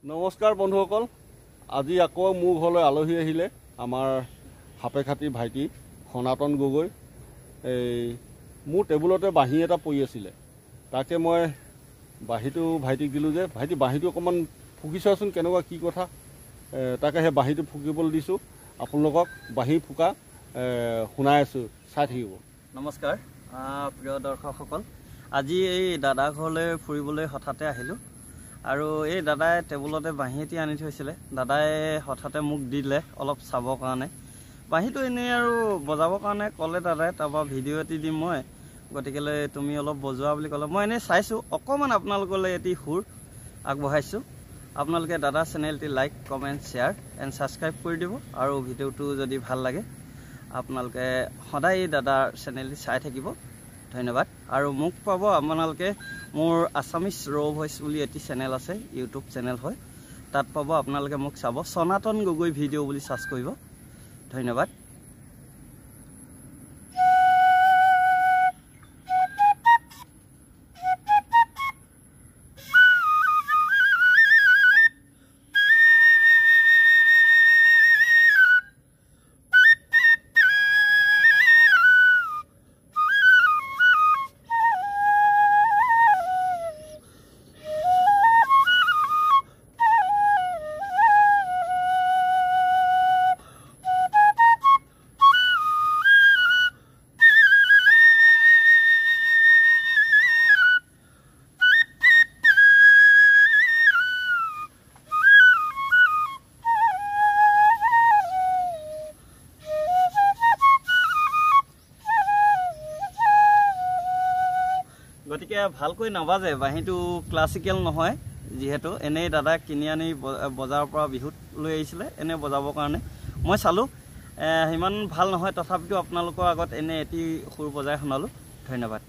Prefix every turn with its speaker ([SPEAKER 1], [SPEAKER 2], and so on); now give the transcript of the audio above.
[SPEAKER 1] নমস্কাৰ বন্ধুসকল, আজি আকৌ মোৰ ঘৰলৈ আলহী আহিলে আমাৰ হাপেখাতি ভাইটি সনাতন গগৈ। মোৰ টেবুলতে বাঁহী এটা পৰি আছিলে, তাকে মই বাঁহীটো ভাইটিক দিলোঁ যে ভাইটি বাঁহীটো অকণমান ফুকি চোৱাচোন কেনেকুৱা কি কথা। তাকে সেই বাঁহীটো ফুকিবলৈ দিছোঁ, আপোনালোকক বাঁহী ফুকা শুনাই আছোঁ, চাই থাকিব।
[SPEAKER 2] নমস্কাৰ প্ৰিয় দৰ্শকসকল, আজি এই দাদা ঘৰলৈ ফুৰিবলৈ হঠাতে আহিলোঁ আৰু এই দাদাই টেবুলতে বাঁহী এটি আনি থৈছিলে। দাদাই হঠাতে মোক দিলে অলপ চাবৰ কাৰণে। বাঁহীটো এনেই আৰু বজাবৰ কাৰণে ক'লে দাদাই, তাৰপৰা ভিডিঅ' এটি দিম মই, গতিকেলৈ তুমি অলপ বজোৱা বুলি ক'লে। মই এনেই চাইছোঁ, অকণমান আপোনালোকলৈ এটি সুৰ আগবঢ়াইছোঁ। আপোনালোকে দাদা চেনেলটি like, comment, share and subscribe কৰি দিব আৰু ভিডিঅ'টো যদি ভাল লাগে আপোনালোকে সদায় এই দাদাৰ চেনেলটি চাই থাকিব। ধন্যবাদ। আৰু মোক পাব আপোনালোকে মোৰ আছামিজ ৰ' ভইচ বুলি এটি চেনেল আছে, ইউটিউব চেনেল হয়, তাত পাব আপোনালোকে মোক চাব, সনাতন গগৈ ভিডিঅ' বুলি চাৰ্চ কৰিব। ধন্যবাদ। গতিকে ভালকৈ নাবাজে, বাঁহীটো ক্লাছিকেল নহয়, যিহেতু এনেই দাদা কিনি আনি বজাৰৰ পৰা বিহুত লৈ আহিছিলে এনেই বজাবৰ কাৰণে। মই চালোঁ সিমান ভাল নহয়, তথাপিতো আপোনালোকৰ আগত এনে এটি সুৰ বজাই শুনালোঁ। ধন্যবাদ।